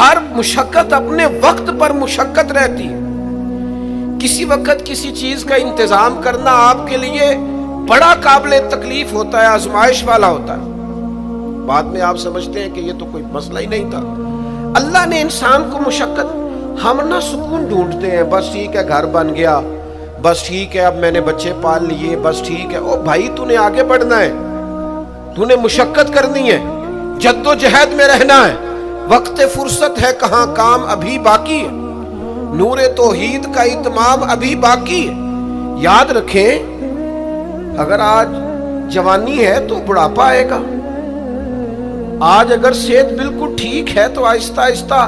ہر مشقت اپنے وقت پر مشقت رہتی ہے. کسی وقت کسی چیز کا انتظام کرنا آپ کے لیے بڑا قابل تکلیف ہوتا ہے، آزمائش والا ہوتا ہے. بعد میں آپ سمجھتے ہیں کہ یہ تو کوئی مسئلہ ہی نہیں تھا. اللہ نے انسان کو مشقت، ہم نہ سکون ڈھونڈتے ہیں، بس ٹھیک ہے گھر بن گیا، بس ٹھیک ہے اب میں نے بچے پال لیے، بس ٹھیک ہے. او بھائی تو نے آگے بڑھنا ہے، تو نے مشقت کرنی ہے، جد و جہد میں رہنا ہے. وقت فرصت ہے کہاں، کام ابھی باقی ہے، نور توحید کا اتمام ابھی باقی ہے. یاد رکھیں اگر آج جوانی ہے تو بڑھاپا آئے گا. آج اگر صحت بالکل ٹھیک ہے تو آہستہ آہستہ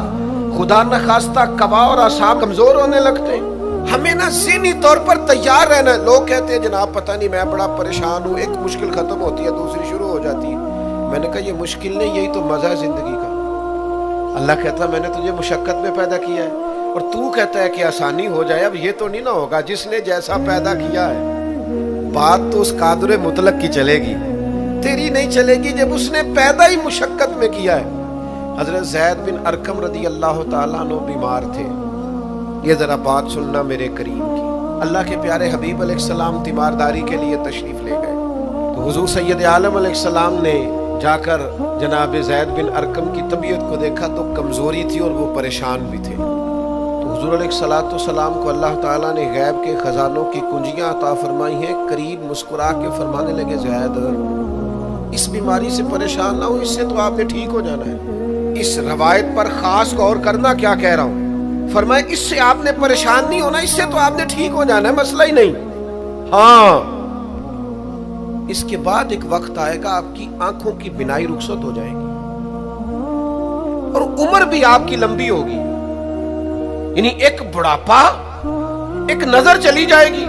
خدا نخواستہ قوا اور اعصاب کمزور ہونے لگتے ہیں. ہمیں نا ذہنی طور پر تیار رہنا ہے. لوگ کہتے ہیں جناب پتہ نہیں میں بڑا پریشان ہوں، ایک مشکل ختم ہوتی ہے دوسری شروع ہو جاتی ہے. میں نے کہا یہ مشکل نہیں، یہی تو مزہ ہے زندگی کا. اللہ کہتا ہے میں نے تجھے مشقت میں پیدا کیا ہے اور تو کہتا ہے کہ آسانی ہو جائے. اب یہ تو نہیں نہ ہوگا، جس نے جیسا پیدا کیا ہے بات تو اس قادر مطلق کی چلے گی، تیری نہیں چلے گی جب اس نے پیدا ہی مشقت میں کیا ہے. حضرت زید بن ارقم رضی اللہ تعالیٰ عنہ بیمار تھے. یہ ذرا بات سننا میرے کریم کی. اللہ کے پیارے حبیب علیہ السلام تیمارداری کے لیے تشریف لے گئے تو حضور سید عالم علیہ السلام نے جا کر جناب زید بن ارقم کی طبیعت کو دیکھا تو کمزوری تھی اور وہ پریشان بھی تھے. تو حضور علیہ الصلوۃ والسلام کو اللہ تعالیٰ نے غیب کے خزانوں کی کنجیاں عطا فرمائی ہیں. قریب مسکرا کے فرمانے لگے زید اس بیماری سے پریشان نہ ہو، اس سے تو آپ نے ٹھیک ہو جانا ہے. اس روایت پر خاص غور کرنا کیا کہہ رہا ہوں. فرمایا اس سے آپ نے پریشان نہیں ہونا، اس سے تو آپ نے ٹھیک ہو جانا ہے، مسئلہ ہی نہیں. ہاں اس کے بعد ایک وقت آئے گا آپ کی آنکھوں کی بینائی رخصت ہو جائے گی اور عمر بھی آپ کی لمبی ہوگی. یعنی ایک بڑھاپا، ایک نظر چلی جائے گی.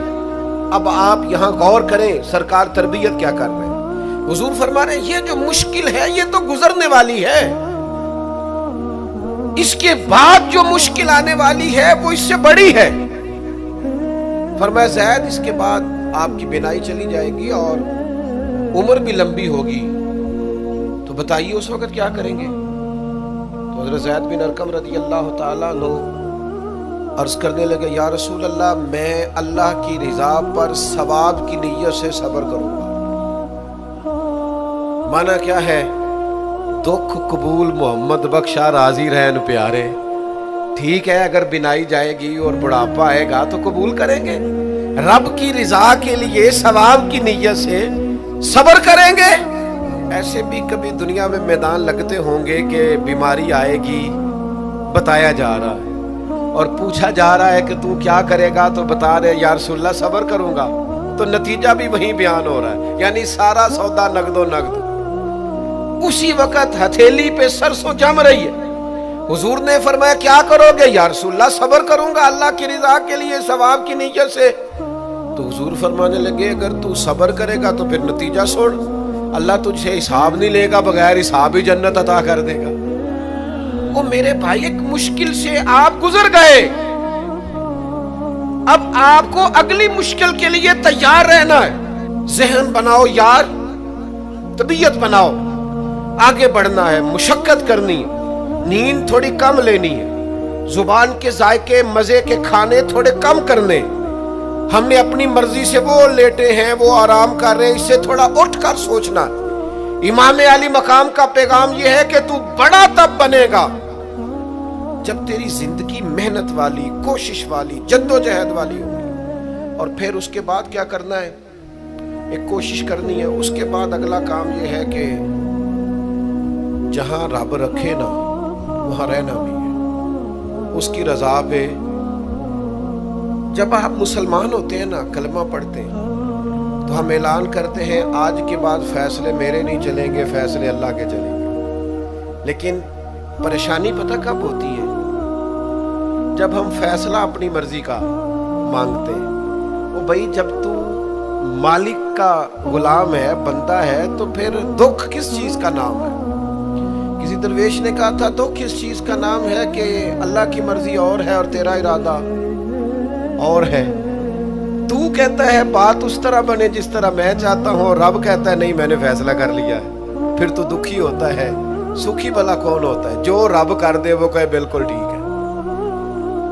اب آپ یہاں غور کریں سرکار تربیت کیا کر رہے ہیں. حضور فرما رہے ہیں یہ جو مشکل ہے یہ تو گزرنے والی ہے، اس کے بعد جو مشکل آنے والی ہے وہ اس سے بڑی ہے. فرمایا زید اس کے بعد آپ کی بینائی چلی جائے گی اور عمر بھی لمبی ہوگی، تو بتائیے اس وقت کیا کریں گے. تو حضرت زید بن ارقم رضی اللہ تعالیٰ عنہ عرض کرنے لگے یا رسول اللہ میں اللہ کی رضا پر ثواب کی نیت سے صبر کروں گا. مانا کیا ہے، دکھ قبول محمد بخشا راضی رہن پیارے. ٹھیک ہے اگر بینائی جائے گی اور بڑھاپا آئے گا تو قبول کریں گے، رب کی رضا کے لیے ثواب کی نیت سے صبر کریں گے. ایسے بھی کبھی دنیا میں میدان لگتے ہوں گے کہ بیماری آئے گی، بتایا جا رہا ہے اور پوچھا جا رہا ہے کہ تو کیا کرے گا، تو بتا رہے یا رسول اللہ صبر کروں گا، تو نتیجہ بھی وہی بیان ہو رہا ہے. یعنی سارا سودا نقد و نقد. اسی وقت ہتھیلی پہ سرسوں جم رہی ہے. حضور نے فرمایا کیا کرو گے؟ یا رسول اللہ صبر کروں گا اللہ کی رضا کے لیے ثواب کی نیت سے. تو حضور فرمانے لگے اگر تو صبر کرے گا تو پھر نتیجہ سن، اللہ تجھ سے حساب نہیں لے گا، بغیر حساب ہی جنت عطا کر دے گا. وہ میرے بھائی ایک مشکل سے آپ گزر گئے، اب آپ کو اگلی مشکل کے لیے تیار رہنا ہے. ذہن بناؤ یار، طبیعت بناؤ، آگے بڑھنا ہے، مشقت کرنی ہے، نیند تھوڑی کم لینی ہے، زبان کے ذائقے مزے کے کھانے تھوڑے کم کرنے. ہم نے اپنی مرضی سے وہ لیٹے ہیں، وہ آرام کر رہے ہیں، اس سے تھوڑا اٹھ کر سوچنا. امام علی مقام کا پیغام یہ ہے کہ تو بڑا تب بنے گا جب تیری زندگی محنت والی، کوشش والی، جد و جہد والی ہوگی. اور پھر اس کے بعد کیا کرنا ہے؟ ایک کوشش کرنی ہے. اس کے بعد اگلا کام یہ ہے کہ جہاں رب رکھے نا وہاں رہنا بھی ہے، اس کی رضا پہ. جب آپ مسلمان ہوتے ہیں نا، کلمہ پڑھتے ہیں تو ہم اعلان کرتے ہیں آج کے بعد فیصلے میرے نہیں چلیں گے، فیصلے اللہ کے چلیں گے. لیکن پریشانی پتہ کب ہوتی ہے؟ جب ہم فیصلہ اپنی مرضی کا مانگتے ہیں. وہ بھائی جب تو مالک کا غلام ہے، بندہ ہے، تو پھر دکھ کس چیز کا نام ہے؟ کسی درویش نے کہا تھا دکھ کس چیز کا نام ہے کہ اللہ کی مرضی اور ہے اور تیرا ارادہ اور ہے. تو کہتا ہے بات اس طرح بنے جس طرح میں چاہتا ہوں، رب کہتا ہے نہیں میں نے فیصلہ کر لیا ہے. پھر تو دکھی ہوتا ہے سکھی بلا کون ہوتا ہے؟ جو رب کر دے وہ کہے بالکل ٹھیک ہے،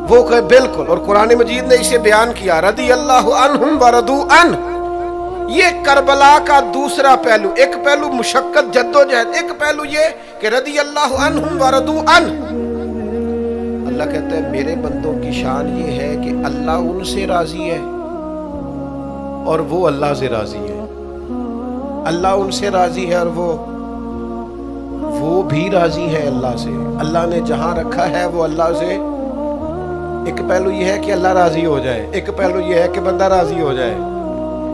وہ کہے بالکل. اور قرآن مجید نے اسے بیان کیا، رضی اللہ عنہم ورضوا عنہ. یہ کربلا کا دوسرا پہلو، ایک پہلو مشقت جد و جہد، ایک پہلو یہ کہ رضی اللہ عنہم ورضوا عنہ. اللہ کہتا ہے میرے بندوں کی شان یہ ہے کہ اللہ ان سے راضی ہے اور وہ اللہ سے راضی ہے. اللہ ان سے راضی ہے اور وہ بھی راضی ہے اللہ سے. اللہ نے جہاں رکھا ہے وہ اللہ سے، ایک پہلو یہ ہے کہ اللہ راضی ہو جائے، ایک پہلو یہ ہے کہ بندہ راضی ہو جائے.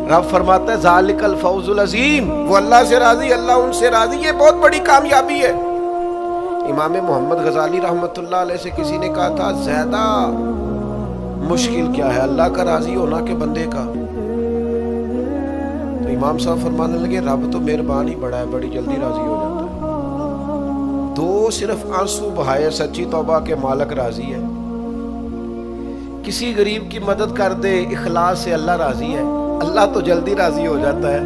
رب فرماتا ہے ذالک الفوز العظیم، وہ اللہ سے راضی، اللہ ان سے راضی، یہ بہت بڑی کامیابی ہے. امام محمد غزالی رحمۃ اللہ علیہ سے کسی نے کہا تھا زیادہ مشکل کیا ہے، اللہ کا راضی ہونا کہ بندے کا؟ تو امام صاحب فرمانے لگے رب تو مہربان ہی بڑا ہے، بڑی جلدی راضی ہو جاتا ہے. دو صرف آنسو بہائے سچی توبہ کے مالک راضی ہے. کسی غریب کی مدد کر دے اخلاص سے اللہ راضی ہے، اللہ تو جلدی راضی ہو جاتا ہے.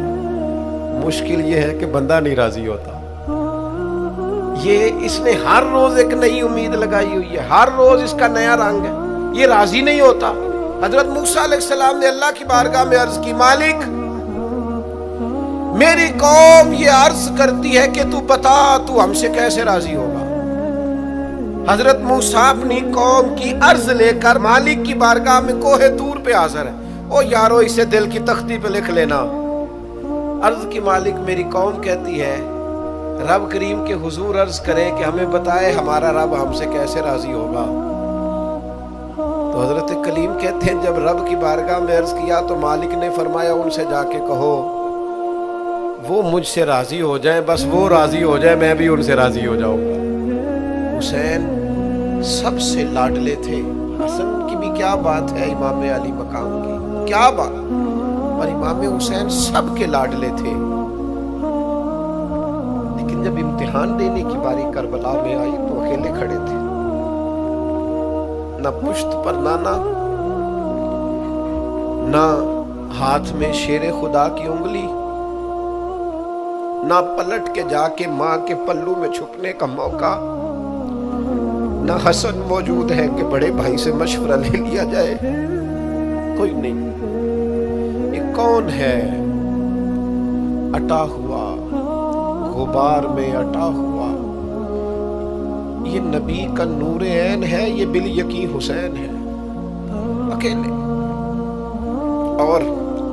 مشکل یہ ہے کہ بندہ نہیں راضی ہوتا. یہ اس نے ہر روز ایک نئی امید لگائی ہوئی ہے، ہر روز اس کا نیا رنگ ہے، یہ راضی نہیں ہوتا. حضرت موسیٰ علیہ السلام نے اللہ کی بارگاہ میں عرض کی، مالک میری قوم یہ عرض کرتی ہے کہ تو بتا تو ہم سے کیسے راضی ہوگا. حضرت موسیٰ اپنی قوم کی عرض لے کر مالک کی بارگاہ میں کوہ طور پہ حاضر ہے. او یارو اسے دل کی تختی پہ لکھ لینا. عرض کی مالک میری قوم کہتی ہے رب کریم کے حضور عرض کرے کہ ہمیں بتائے ہمارا رب ہم سے کیسے راضی ہوگا. تو حضرت کلیم کہتے ہیں جب رب کی بارگاہ میں عرض کیا تو مالک نے فرمایا ان سے جا کے کہو وہ مجھ سے راضی ہو جائیں، بس وہ راضی ہو جائے میں بھی ان سے راضی ہو جاؤں گا. حسین سب سے لاڈلے تھے. حسن کی بھی کیا بات ہے، امام علی مقام کی کیا بات، اور امام حسین سب کے لاڈلے تھے. لیکن جب امتحان دینے کی باری کربلا میں آئی تو اکیلے کھڑے تھے، نہ پشت پر نانا، نہ ہاتھ میں شیر خدا کی انگلی، نہ پلٹ کے جا کے ماں کے پلو میں چھپنے کا موقع، نہ حسن موجود ہے کہ بڑے بھائی سے مشورہ لے لیا جائے، کوئی نہیں. یہ کون ہے اٹا ہوا غبار میں اٹا ہوا؟ یہ نبی کا نور عین ہے، یہ بالیقین حسین ہے اکیلے، اور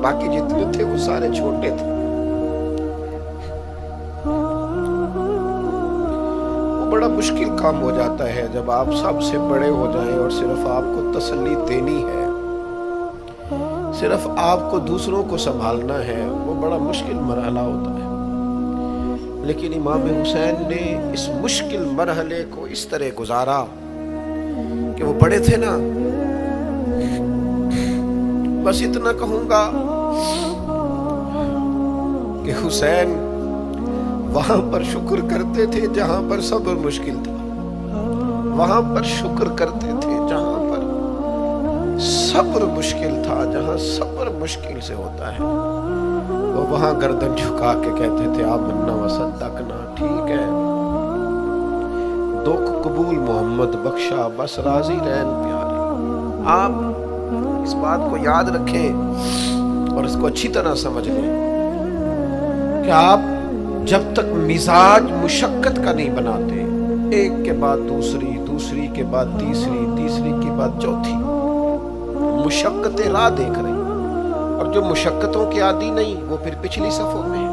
باقی جتنے تھے وہ سارے چھوٹے تھے. بڑا مشکل کام ہو جاتا ہے جب آپ سب سے بڑے ہو جائیں اور صرف آپ کو تسلی دینی ہے، صرف آپ کو دوسروں کو سنبھالنا ہے. وہ بڑا مشکل مرحلہ ہوتا ہے. لیکن امام حسین نے اس مشکل مرحلے کو اس طرح گزارا کہ وہ بڑے تھے نا. بس اتنا کہوں گا کہ حسین وہاں پر شکر کرتے تھے جہاں پر صبر مشکل تھا، وہاں پر شکر کرتے تھے جہاں پر صبر مشکل تھا. جہاں صبر مشکل سے ہوتا ہے وہ وہاں گردن جھکا کے کہتے تھے آمنا وصدقنا، ٹھیک ہے دکھ قبول محمد بخشا، بس راضی رہن پیارے. آپ اس بات کو یاد رکھیں اور اس کو اچھی طرح سمجھ لیں کہ آپ جب تک مزاج مشقت کا نہیں بناتے، ایک کے بعد دوسری، دوسری کے بعد تیسری، تیسری کے بعد چوتھی مشقتیں راہ دیکھ رہی، اور جو مشقتوں کے عادی نہیں وہ پھر پچھلی صفوں میں،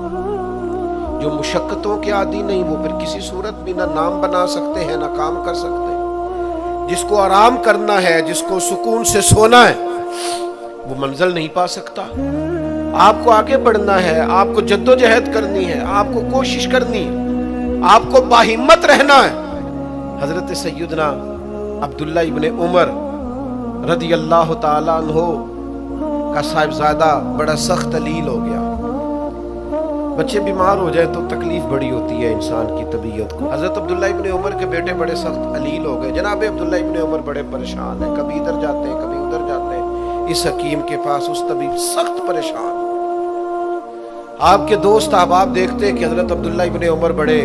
جو مشقتوں کے عادی نہیں وہ پھر کسی صورت بھی نہ نام بنا سکتے ہیں نہ کام کر سکتے. جس کو آرام کرنا ہے، جس کو سکون سے سونا ہے، وہ منزل نہیں پا سکتا. آپ کو آگے بڑھنا ہے، آپ کو جد و جہد کرنی ہے، آپ کو کوشش کرنی ہے، آپ کو باہمت رہنا ہے. حضرت سیدنا عبداللہ ابن عمر رضی اللہ تعالیٰ عنہ کا صاحبزادہ بڑا سخت علیل ہو گیا. بچے بیمار ہو جائے تو تکلیف بڑی ہوتی ہے انسان کی طبیعت کو. حضرت عبداللہ ابن عمر کے بیٹے بڑے سخت علیل ہو گئے. جناب عبداللہ ابن عمر بڑے پریشان ہیں، کبھی ادھر جاتے ہیں کبھی ادھر جاتے ہیں، اس حکیم کے پاس اس طبیب، سخت پریشان. آپ کے دوست احباب دیکھتے کہ حضرت عبداللہ ابن عمر بڑے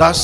10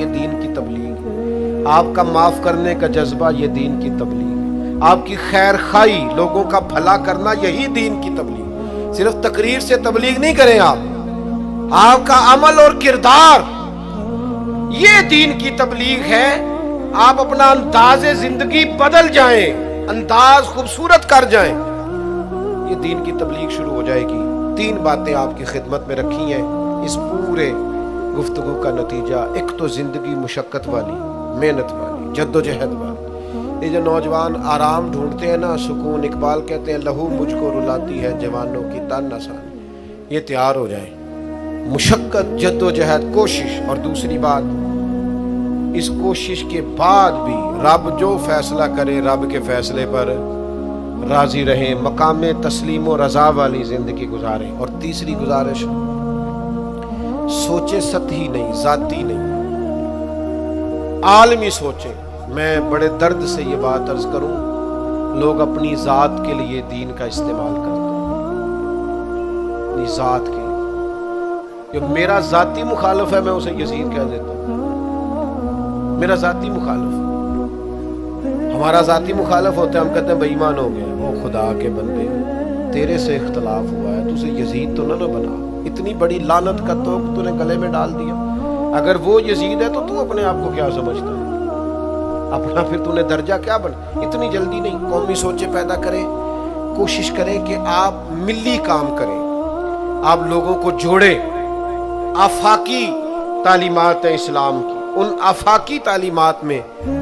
یہ دین کی تبلیغ ہے، آپ کا معاف کرنے کا جذبہ یہ دین کی تبلیغ ہے، آپ کی خیر خواہی، لوگوں کا بھلا کرنا یہی دین کی تبلیغ ہے۔ صرف تقریر سے تبلیغ نہیں کریں آپ کا عمل اور کردار یہ دین کی تبلیغ ہے۔ آپ اپنا انداز زندگی بدل جائیں، انداز خوبصورت کر جائیں، یہ دین کی تبلیغ شروع ہو جائے گی۔ 3 باتیں آپ کی خدمت میں رکھی ہیں اس پورے گفتگو کا نتیجہ۔ ایک تو زندگی مشقت والی، محنت والی، جد و جہد والی۔ یہ جو نوجوان آرام ڈھونڈتے ہیں نا، سکون، اقبال کہتے ہیں لہو مجھ کو رلاتی ہے جوانوں کی تن آسانی، یہ تیار ہو جائیں۔ مشقت، جد و جہد، کوشش۔ اور دوسری بات، اس کوشش کے بعد بھی رب جو فیصلہ کرے رب کے فیصلے پر راضی رہیں، مقام تسلیم و رضا والی زندگی گزاریں۔ اور تیسری گزارش، سوچیں سطحی نہیں، ذاتی نہیں، عالمی سوچیں۔ میں بڑے درد سے یہ بات عرض کروں، لوگ اپنی ذات کے لیے دین کا استعمال کرتے ہیں، اپنی ذات کے لیے۔ جو میرا ذاتی مخالف ہے میں اسے یزید کہہ دیتا ہوں، میرا ذاتی مخالف۔ ہمارا ذاتی مخالف ہوتا ہے، ہم کہتے ہیں بے ایمان ہو گیا، وہ خدا کے بندے تیرے سے اختلاف ہوا ہے، تو اسے یزید تو نہ بنا، اتنی بڑی لعنت کا توق تو نے گلے میں ڈال دیا۔ اگر وہ یزید ہے تو اپنے آپ کو کیا سمجھتا ہے؟ اپنا پھر تو نے درجہ کیا بنا؟ اتنی جلدی نہیں، قومی سوچیں پیدا کریں، کوشش کریں کہ آپ ملی کام کریں، آپ لوگوں کو جوڑیں۔ آفاقی تعلیمات ہیں اسلام کی، ان آفاقی تعلیمات میں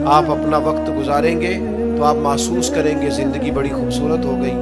آپ اپنا وقت گزاریں گے تو آپ محسوس کریں گے زندگی بڑی خوبصورت ہو گئی۔